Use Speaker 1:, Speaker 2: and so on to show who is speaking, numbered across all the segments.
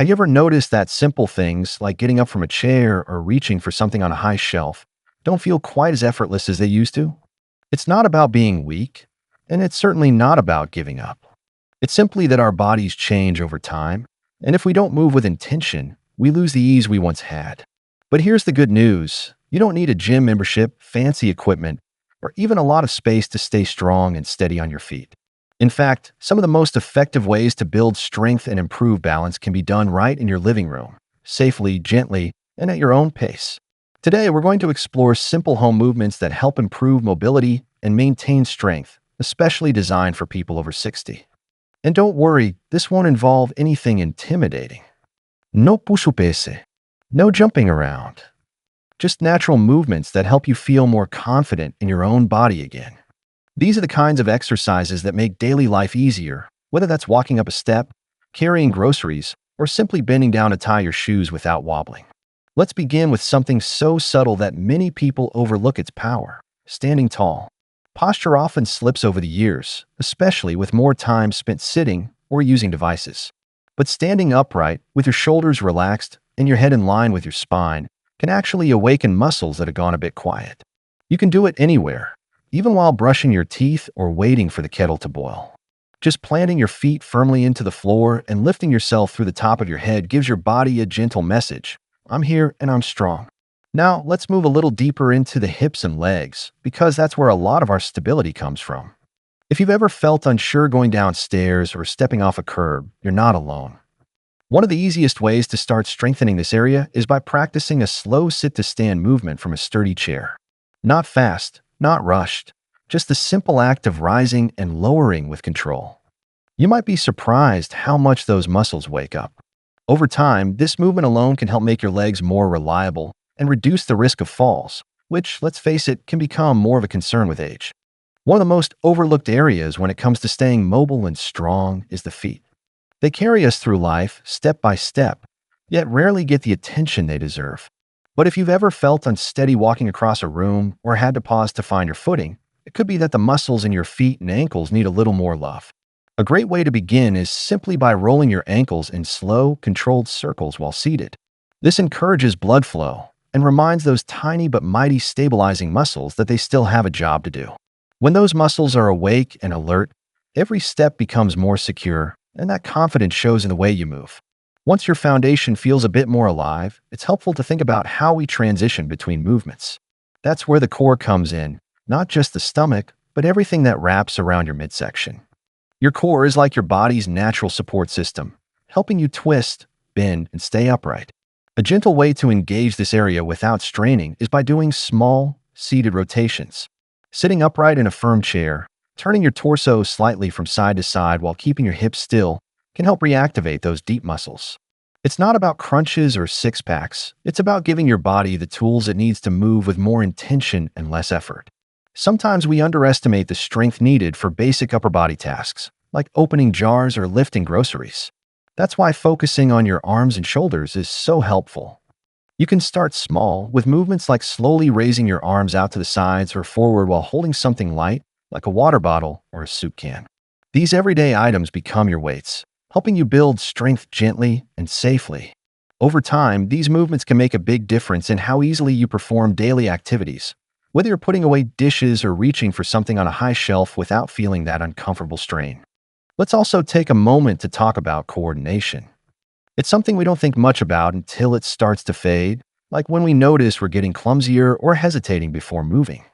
Speaker 1: Have you ever noticed that simple things like getting up from a chair or reaching for something on a high shelf don't feel quite as effortless as they used to? It's not about being weak, and it's certainly not about giving up. It's simply that our bodies change over time, and if we don't move with intention, we lose the ease we once had. But here's the good news. You don't need a gym membership, fancy equipment, or even a lot of space to stay strong and steady on your feet. In fact, some of the most effective ways to build strength and improve balance can be done right in your living room, safely, gently, and at your own pace. Today, we're going to explore simple home movements that help improve mobility and maintain strength, especially designed for people over 60. And don't worry, this won't involve anything intimidating. No push pese, no jumping around. Just natural movements that help you feel more confident in your own body again. These are the kinds of exercises that make daily life easier, whether that's walking up a step, carrying groceries, or simply bending down to tie your shoes without wobbling. Let's begin with something so subtle that many people overlook its power: standing tall. Posture often slips over the years, especially with more time spent sitting or using devices. But standing upright, with your shoulders relaxed and your head in line with your spine, can actually awaken muscles that have gone a bit quiet. You can do it anywhere, even while brushing your teeth or waiting for the kettle to boil. Just planting your feet firmly into the floor and lifting yourself through the top of your head gives your body a gentle message: I'm here and I'm strong. Now, let's move a little deeper into the hips and legs, because that's where a lot of our stability comes from. If you've ever felt unsure going downstairs or stepping off a curb, you're not alone. One of the easiest ways to start strengthening this area is by practicing a slow sit-to-stand movement from a sturdy chair. Not fast, not rushed, just the simple act of rising and lowering with control. You might be surprised how much those muscles wake up. Over time, this movement alone can help make your legs more reliable and reduce the risk of falls, which, let's face it, can become more of a concern with age. One of the most overlooked areas when it comes to staying mobile and strong is the feet. They carry us through life, step by step, yet rarely get the attention they deserve. But if you've ever felt unsteady walking across a room or had to pause to find your footing, it could be that the muscles in your feet and ankles need a little more love. A great way to begin is simply by rolling your ankles in slow, controlled circles while seated. This encourages blood flow and reminds those tiny but mighty stabilizing muscles that they still have a job to do. When those muscles are awake and alert, every step becomes more secure, and that confidence shows in the way you move. Once your foundation feels a bit more alive, it's helpful to think about how we transition between movements. That's where the core comes in, not just the stomach, but everything that wraps around your midsection. Your core is like your body's natural support system, helping you twist, bend, and stay upright. A gentle way to engage this area without straining is by doing small, seated rotations. Sitting upright in a firm chair, turning your torso slightly from side to side while keeping your hips still can help reactivate those deep muscles. It's not about crunches or six-packs. It's about giving your body the tools it needs to move with more intention and less effort. Sometimes we underestimate the strength needed for basic upper body tasks, like opening jars or lifting groceries. That's why focusing on your arms and shoulders is so helpful. You can start small with movements like slowly raising your arms out to the sides or forward while holding something light, like a water bottle or a soup can. These everyday items become your weights, helping you build strength gently and safely. Over time, these movements can make a big difference in how easily you perform daily activities, whether you're putting away dishes or reaching for something on a high shelf without feeling that uncomfortable strain. Let's also take a moment to talk about coordination. It's something we don't think much about until it starts to fade, like when we notice we're getting clumsier or hesitating before moving.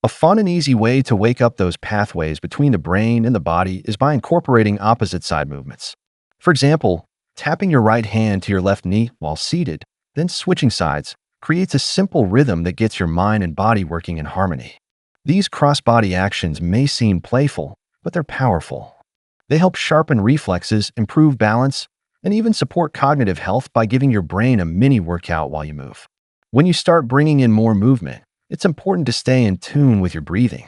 Speaker 1: A fun and easy way to wake up those pathways between the brain and the body is by incorporating opposite side movements. For example, tapping your right hand to your left knee while seated, then switching sides, creates a simple rhythm that gets your mind and body working in harmony. These cross-body actions may seem playful, but they're powerful. They help sharpen reflexes, improve balance, and even support cognitive health by giving your brain a mini workout while you move. When you start bringing in more movement, it's important to stay in tune with your breathing.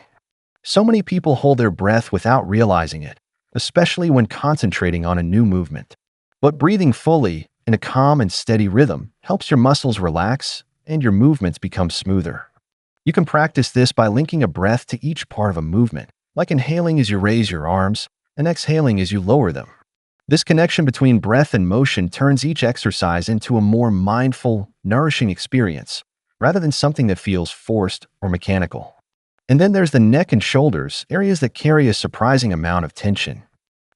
Speaker 1: So many people hold their breath without realizing it, especially when concentrating on a new movement. But breathing fully, in a calm and steady rhythm, helps your muscles relax and your movements become smoother. You can practice this by linking a breath to each part of a movement, like inhaling as you raise your arms and exhaling as you lower them. This connection between breath and motion turns each exercise into a more mindful, nourishing experience, rather than something that feels forced or mechanical. And then there's the neck and shoulders, areas that carry a surprising amount of tension.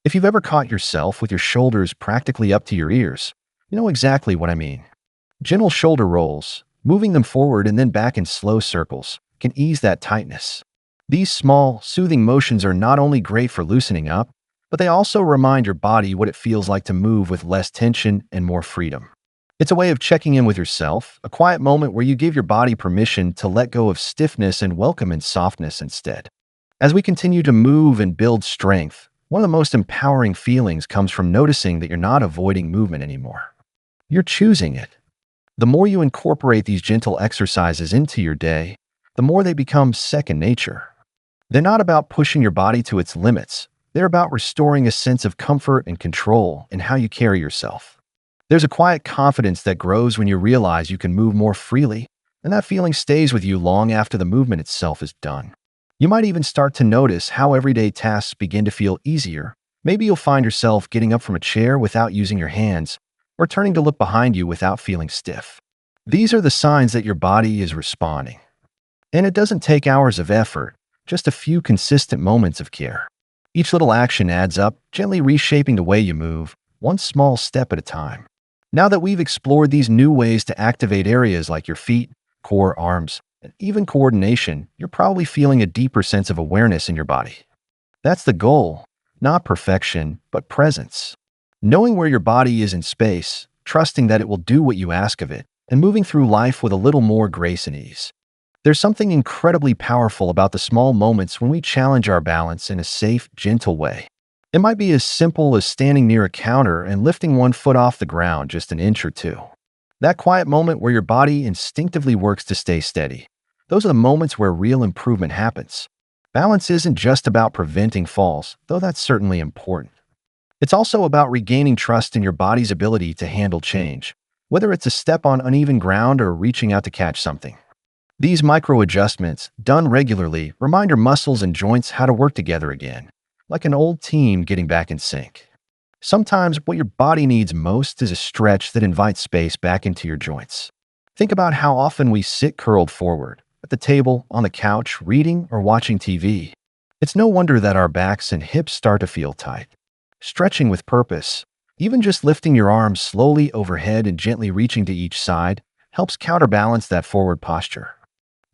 Speaker 1: If you've ever caught yourself with your shoulders practically up to your ears, you know exactly what I mean. Gentle shoulder rolls, moving them forward and then back in slow circles, can ease that tightness. These small, soothing motions are not only great for loosening up, but they also remind your body what it feels like to move with less tension and more freedom. It's a way of checking in with yourself, a quiet moment where you give your body permission to let go of stiffness and welcome in softness instead. As we continue to move and build strength, one of the most empowering feelings comes from noticing that you're not avoiding movement anymore. You're choosing it. The more you incorporate these gentle exercises into your day, the more they become second nature. They're not about pushing your body to its limits. They're about restoring a sense of comfort and control in how you carry yourself. There's a quiet confidence that grows when you realize you can move more freely, and that feeling stays with you long after the movement itself is done. You might even start to notice how everyday tasks begin to feel easier. Maybe you'll find yourself getting up from a chair without using your hands, or turning to look behind you without feeling stiff. These are the signs that your body is responding. And it doesn't take hours of effort, just a few consistent moments of care. Each little action adds up, gently reshaping the way you move, one small step at a time. Now that we've explored these new ways to activate areas like your feet, core, arms, and even coordination, you're probably feeling a deeper sense of awareness in your body. That's the goal, not perfection, but presence. Knowing where your body is in space, trusting that it will do what you ask of it, and moving through life with a little more grace and ease. There's something incredibly powerful about the small moments when we challenge our balance in a safe, gentle way. It might be as simple as standing near a counter and lifting one foot off the ground just an inch or two. That quiet moment where your body instinctively works to stay steady. Those are the moments where real improvement happens. Balance isn't just about preventing falls, though that's certainly important. It's also about regaining trust in your body's ability to handle change, whether it's a step on uneven ground or reaching out to catch something. These micro adjustments, done regularly, remind your muscles and joints how to work together again, like an old team getting back in sync. Sometimes what your body needs most is a stretch that invites space back into your joints. Think about how often we sit curled forward, at the table, on the couch, reading or watching TV. It's no wonder that our backs and hips start to feel tight. Stretching with purpose, even just lifting your arms slowly overhead and gently reaching to each side, helps counterbalance that forward posture.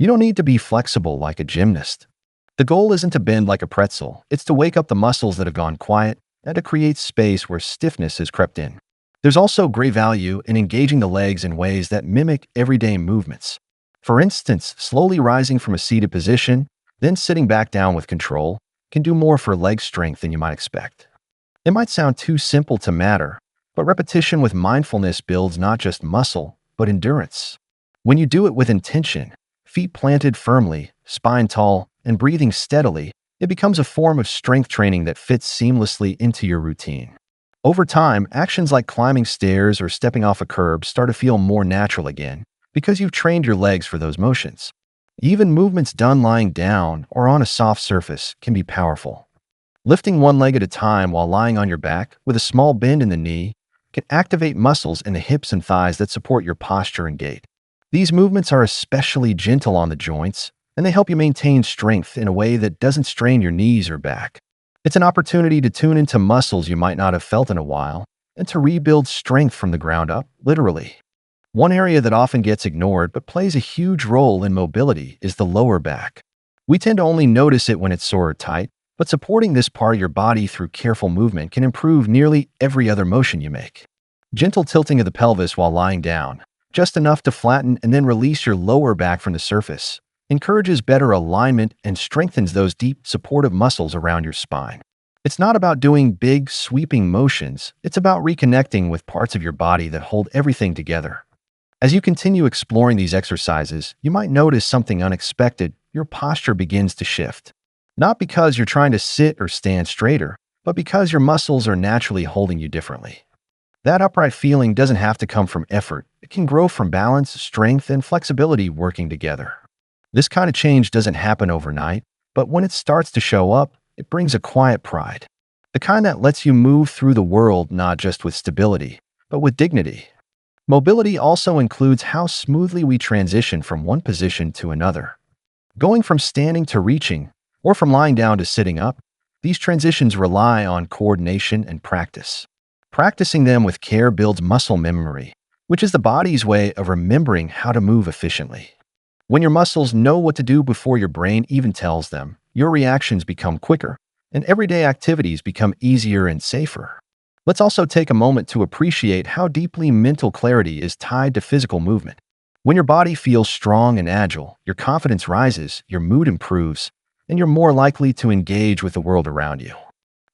Speaker 1: You don't need to be flexible like a gymnast. The goal isn't to bend like a pretzel, it's to wake up the muscles that have gone quiet and to create space where stiffness has crept in. There's also great value in engaging the legs in ways that mimic everyday movements. For instance, slowly rising from a seated position, then sitting back down with control, can do more for leg strength than you might expect. It might sound too simple to matter, but repetition with mindfulness builds not just muscle, but endurance. When you do it with intention, feet planted firmly, spine tall, and breathing steadily, it becomes a form of strength training that fits seamlessly into your routine. Over time, actions like climbing stairs or stepping off a curb start to feel more natural again because you've trained your legs for those motions. Even movements done lying down or on a soft surface can be powerful. Lifting one leg at a time while lying on your back with a small bend in the knee can activate muscles in the hips and thighs that support your posture and gait. These movements are especially gentle on the joints, and they help you maintain strength in a way that doesn't strain your knees or back. It's an opportunity to tune into muscles you might not have felt in a while, and to rebuild strength from the ground up, literally. One area that often gets ignored but plays a huge role in mobility is the lower back. We tend to only notice it when it's sore or tight, but supporting this part of your body through careful movement can improve nearly every other motion you make. Gentle tilting of the pelvis while lying down, just enough to flatten and then release your lower back from the surface, encourages better alignment and strengthens those deep, supportive muscles around your spine. It's not about doing big, sweeping motions. It's about reconnecting with parts of your body that hold everything together. As you continue exploring these exercises, you might notice something unexpected. Your posture begins to shift. Not because you're trying to sit or stand straighter, but because your muscles are naturally holding you differently. That upright feeling doesn't have to come from effort. It can grow from balance, strength, and flexibility working together. This kind of change doesn't happen overnight, but when it starts to show up, it brings a quiet pride. the kind that lets you move through the world not just with stability, but with dignity. Mobility also includes how smoothly we transition from one position to another. Going from standing to reaching, or from lying down to sitting up, these transitions rely on coordination and practice. Practicing them with care builds muscle memory, which is the body's way of remembering how to move efficiently. When your muscles know what to do before your brain even tells them, your reactions become quicker, and everyday activities become easier and safer. Let's also take a moment to appreciate how deeply mental clarity is tied to physical movement. When your body feels strong and agile, your confidence rises, your mood improves, and you're more likely to engage with the world around you.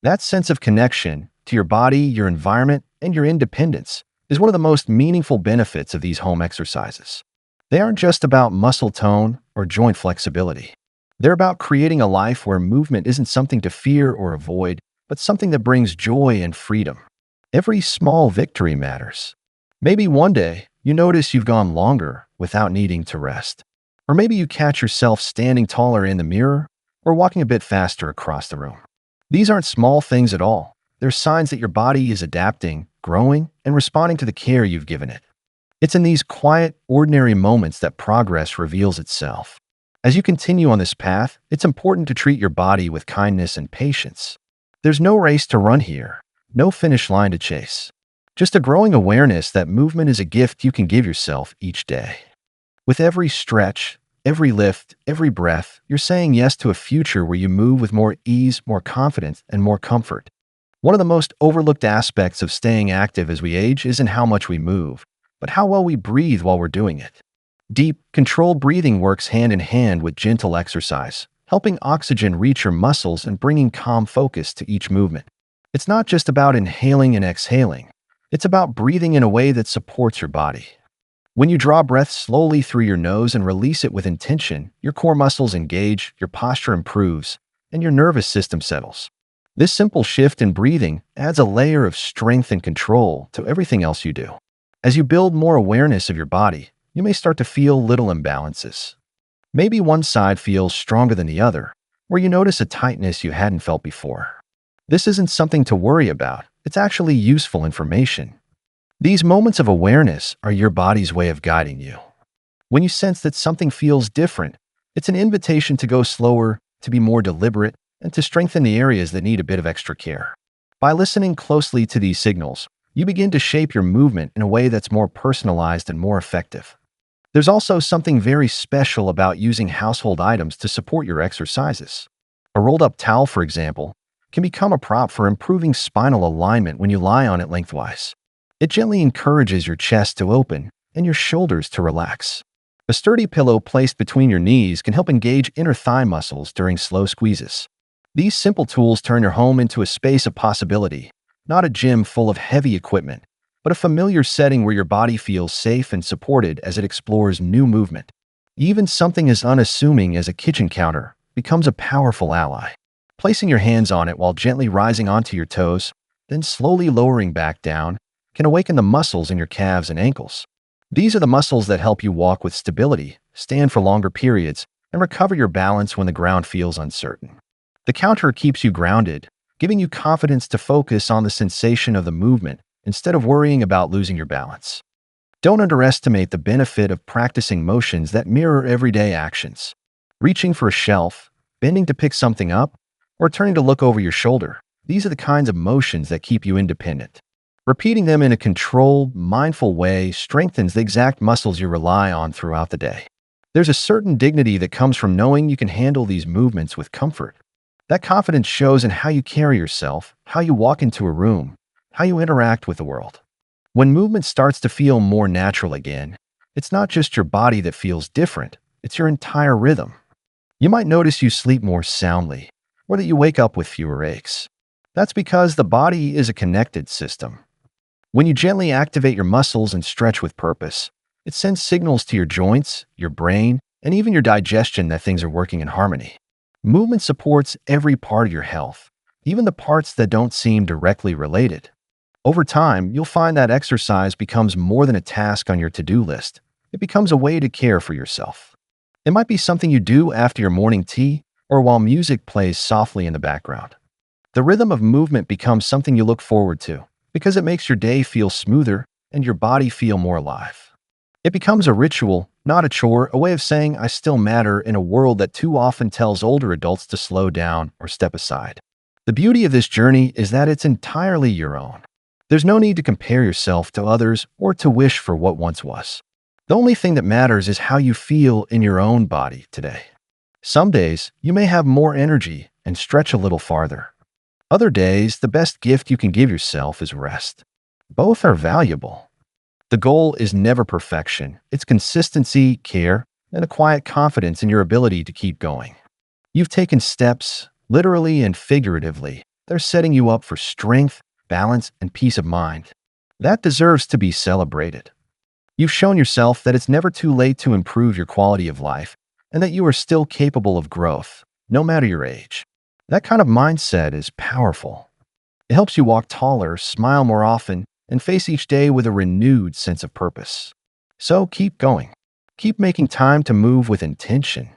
Speaker 1: That sense of connection to your body, your environment, and your independence is one of the most meaningful benefits of these home exercises. They aren't just about muscle tone or joint flexibility. They're about creating a life where movement isn't something to fear or avoid, but something that brings joy and freedom. Every small victory matters. Maybe one day you notice you've gone longer without needing to rest. Or maybe you catch yourself standing taller in the mirror or walking a bit faster across the room. These aren't small things at all. They're signs that your body is adapting, growing, and responding to the care you've given it. It's in these quiet, ordinary moments that progress reveals itself. As you continue on this path, it's important to treat your body with kindness and patience. There's no race to run here, no finish line to chase. Just a growing awareness that movement is a gift you can give yourself each day. With every stretch, every lift, every breath, you're saying yes to a future where you move with more ease, more confidence, and more comfort. One of the most overlooked aspects of staying active as we age isn't how much we move, but how well we breathe while we're doing it. Deep, controlled breathing works hand in hand with gentle exercise, helping oxygen reach your muscles and bringing calm focus to each movement. It's not just about inhaling and exhaling. It's about breathing in a way that supports your body. When you draw breath slowly through your nose and release it with intention, your core muscles engage, your posture improves, and your nervous system settles. This simple shift in breathing adds a layer of strength and control to everything else you do. As you build more awareness of your body, you may start to feel little imbalances. Maybe one side feels stronger than the other, or you notice a tightness you hadn't felt before. This isn't something to worry about. It's actually useful information. These moments of awareness are your body's way of guiding you. When you sense that something feels different, it's an invitation to go slower, to be more deliberate, and to strengthen the areas that need a bit of extra care. By listening closely to these signals, you begin to shape your movement in a way that's more personalized and more effective. There's also something very special about using household items to support your exercises. A rolled-up towel, for example, can become a prop for improving spinal alignment when you lie on it lengthwise. It gently encourages your chest to open and your shoulders to relax. A sturdy pillow placed between your knees can help engage inner thigh muscles during slow squeezes. These simple tools turn your home into a space of possibility, not a gym full of heavy equipment, but a familiar setting where your body feels safe and supported as it explores new movement. Even something as unassuming as a kitchen counter becomes a powerful ally. Placing your hands on it while gently rising onto your toes, then slowly lowering back down, can awaken the muscles in your calves and ankles. These are the muscles that help you walk with stability, stand for longer periods, and recover your balance when the ground feels uncertain. The counter keeps you grounded, giving you confidence to focus on the sensation of the movement instead of worrying about losing your balance. Don't underestimate the benefit of practicing motions that mirror everyday actions. Reaching for a shelf, bending to pick something up, or turning to look over your shoulder. These are the kinds of motions that keep you independent. Repeating them in a controlled, mindful way strengthens the exact muscles you rely on throughout the day. There's a certain dignity that comes from knowing you can handle these movements with comfort. That confidence shows in how you carry yourself, how you walk into a room, how you interact with the world. When movement starts to feel more natural again, it's not just your body that feels different, it's your entire rhythm. You might notice you sleep more soundly, or that you wake up with fewer aches. That's because the body is a connected system. When you gently activate your muscles and stretch with purpose, it sends signals to your joints, your brain, and even your digestion that things are working in harmony. Movement supports every part of your health, even the parts that don't seem directly related. Over time, you'll find that exercise becomes more than a task on your to-do list. It becomes a way to care for yourself. It might be something you do after your morning tea or while music plays softly in the background. The rhythm of movement becomes something you look forward to because it makes your day feel smoother and your body feel more alive. It becomes a ritual, not a chore, a way of saying I still matter in a world that too often tells older adults to slow down or step aside. The beauty of this journey is that it's entirely your own. There's no need to compare yourself to others or to wish for what once was. The only thing that matters is how you feel in your own body today. Some days, you may have more energy and stretch a little farther. Other days, the best gift you can give yourself is rest. Both are valuable. The goal is never perfection. It's consistency, care, and a quiet confidence in your ability to keep going. You've taken steps, literally and figuratively. They're setting you up for strength, balance, and peace of mind. That deserves to be celebrated. You've shown yourself that it's never too late to improve your quality of life and that you are still capable of growth, no matter your age. That kind of mindset is powerful. It helps you walk taller, smile more often, and face each day with a renewed sense of purpose. So keep going. Keep making time to move with intention.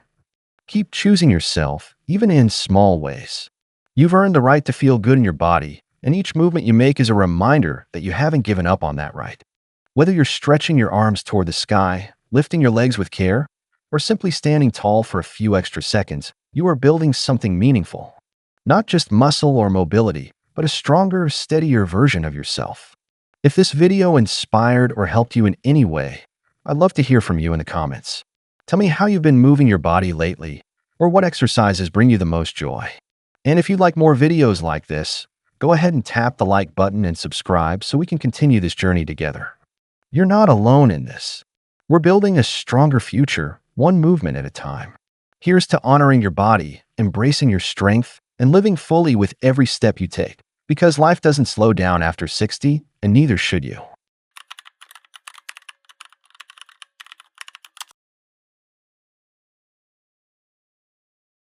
Speaker 1: Keep choosing yourself, even in small ways. You've earned the right to feel good in your body, and each movement you make is a reminder that you haven't given up on that right. Whether you're stretching your arms toward the sky, lifting your legs with care, or simply standing tall for a few extra seconds, you are building something meaningful. Not just muscle or mobility, but a stronger, steadier version of yourself. If this video inspired or helped you in any way, I'd love to hear from you in the comments. Tell me how you've been moving your body lately, or what exercises bring you the most joy. And if you'd like more videos like this, go ahead and tap the like button and subscribe so we can continue this journey together. You're not alone in this. We're building a stronger future, one movement at a time. Here's to honoring your body, embracing your strength, and living fully with every step you take. Because life doesn't slow down after 60, and neither should you.